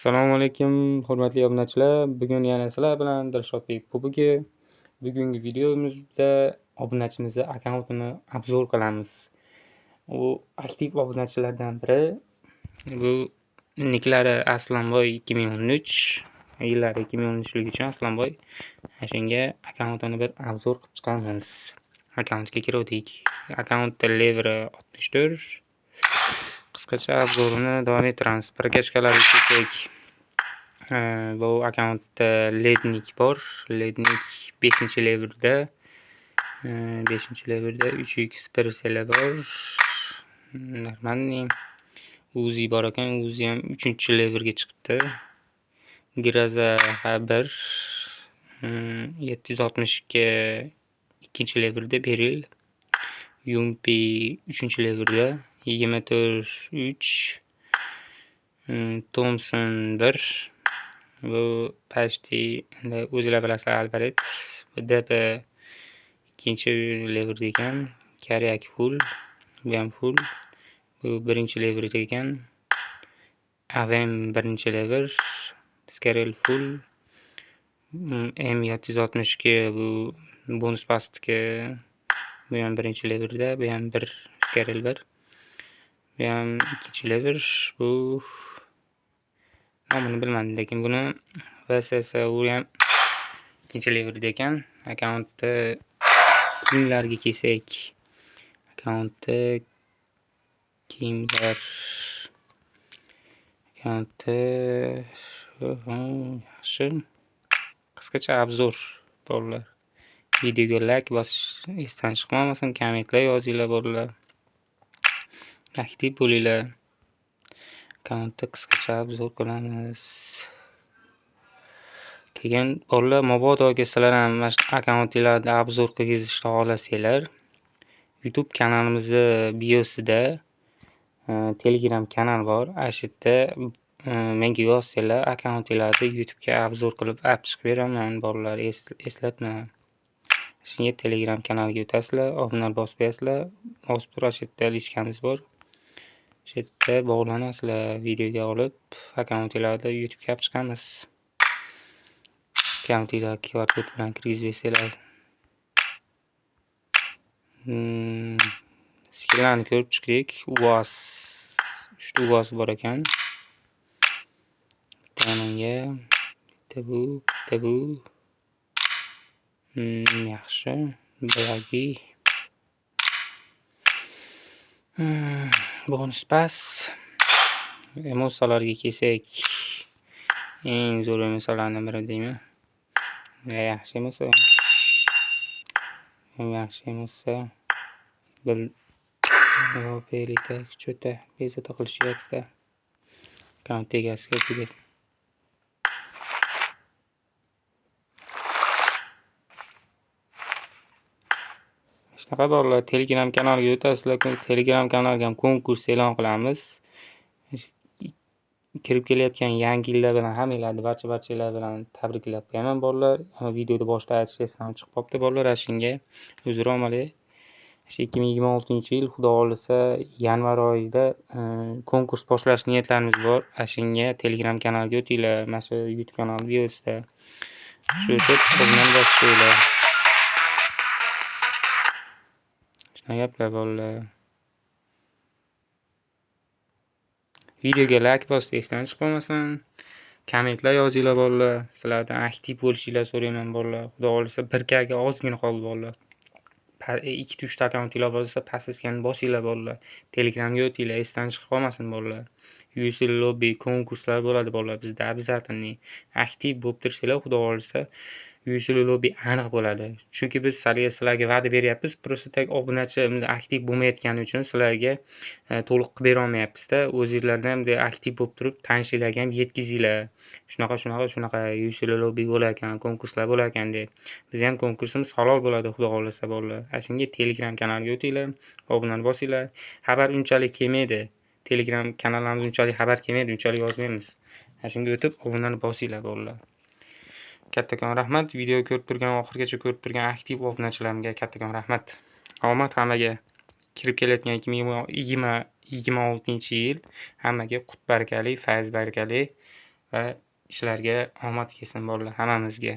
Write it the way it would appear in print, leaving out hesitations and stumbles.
Assalomu alaykum, hurmatli obunachilar. Bugun yana sizlar bilan Dilshodbek Kubogi. Bugungi videomizda obunachimizni akkauntini obzor qilamiz. U aktiv obunachilardan biri. Bu niklari Aslanboy 2013, yillari 2013 uchun Aslanboy. Shunga akkauntini bir obzor qilib chiqamiz. Akkauntga kirdik. Akkaunt leveri 64. Qisqacha obzorini davom ettiramiz. Prokachkalarga kelsak, bu akkauntda lednik bor. Lednik 5-leverda 5-leverda 3x persela bor. Normalniy Uzi bor ekan, Uzi ham 3-leverga chiqibdi. Graza H1 760 ga 2-leverda beril. Yumpi 3-leverda 24-3. Thompson 1. Bu почти o'zinglar bilasizlar albaret. DP 2-lever ekan. Karyak full, bu ham full. Bu 1-lever ekan. Avem 1-lever. Skarel full. M760 ga bu bonus pastga. Bu ham 1-leverda, bu ham 1 skarel 1. Bu ham 2-lever. Bu nomini bilmadim, lekin buni VSS u ham 2-lever ekan. Akkauntda kiyimlarga kelsak, akkauntda kiyimlar yaxshi. Qisqacha obzor bolalar. Videoga like bosish esdan chiqmasin, kommentlar yozinglar bolalar. Aktiv bo'linglar. Akkauntda qisqacha obzor qilamiz. Keyin bolalar, mabodoga sizlar ham mana shu akkauntinglarni obzor qilgizishni xohlasanglar, YouTube kanalimizni biosida Telegram kanal bor. Shu yerda menga yozsanglar, akkauntinglarni YouTubega obzor qilib olib chiqib beraman bolalar, eslatma. Shunga Telegram kanaliga o'tasizlar, obunalar bosib qo'yasizlar. Bosib turib shu yerda lichkamiz bor. Shu yerda bog'lanasizlar, videoga olib akkauntinglarni YouTubega olib chiqamiz. Akkauntinglar QR kod bilan kirgizib bersanglar. Skillarni ko'rib chiqdik. UAS 3 UAS bor ekan. Bitta bu, bitta bu. Yaxshi. Boyagi. Bonus pas. Emotsiyalarga kelsak, eng zo'r emotsiyalardan biri deyman. Yaxshi emotsiya. Yaxshi emotsiya. Bir belita cho'ta bezovta qilishyapti. Akkaunt egasiga tegib. Shunaqa bolalar, Telegram kanaliga o'tasizlar. Telegram kanaliga ham konkurs e'lon qilamiz. Kirib kelayotgan yangi yillar bilan hammanglarni barcha bilan tabriklab qo'yaman bolalar. Videoda boshida aytish esdan chiqib qolibdi bolalar. Shunga uzr olmanglar. 2026-yil xudo xolisa yanvar oyida konkurs boshlash niyatlarimiz bor. Shunga Telegram kanaliga o'tinglar. Mana shu YouTube kanali biosida. Shu o'tib obunani bosib qo'yinglar. Shunday gaplar bolalar. Videoga like bosib esdan chiqib qolmasin. Kommentlar yozinglar bolalar. Sizlardan aktiv bo'lishinglar so'rayman bolalar. Xudo xolisa 1K ga ozgina qoldi bolalar. 2-3 akkauntinglar bo'lsa pastga bosinglar bolalar. Telegramga o'tinglar, esdan chiqib qolmasin bolalar. USL lobby konkurslar bo'ladi bolalar bizda обязательно. Aktiv bo'lib tursanglar, xudo xolisa USL lobby aniq bo'ladi. Chunki biz sizlarga va'da beryapmiz, просто tak obunachi aktiv bo'lmayotgani uchun sizlarga to'liq qilib bera olmayapmiz-da. O'zingizlardan ham aktiv bo'lib turib, tanishinglarga ham yetkazinglar. Shunaqa USL lobby bo'lar ekan, konkurslar bo'lar ekan deb. Biz ham konkursimiz halol bo'ladi, xudo xolisa bolalar. Shunga Telegram kanaliga o'tinglar, obunani bosinglar. Xabar unchalik kelmaydi. Telegram kanallarimiz unchalik xabar kelmaydi, unchalik yozmaymiz. Shunga o'tib obunani bosinglar bolalar. Kattakon rahmat. Video ko'rib turgan, oxirigacha ko'rib turgan aktiv obunachilarimga kattakon rahmat. Omad hammaga. Kirib kelayotgan 2026-yil hammaga qut barakali, fayz barakali va ishlarga omad kelsin bolalar, hammamizga.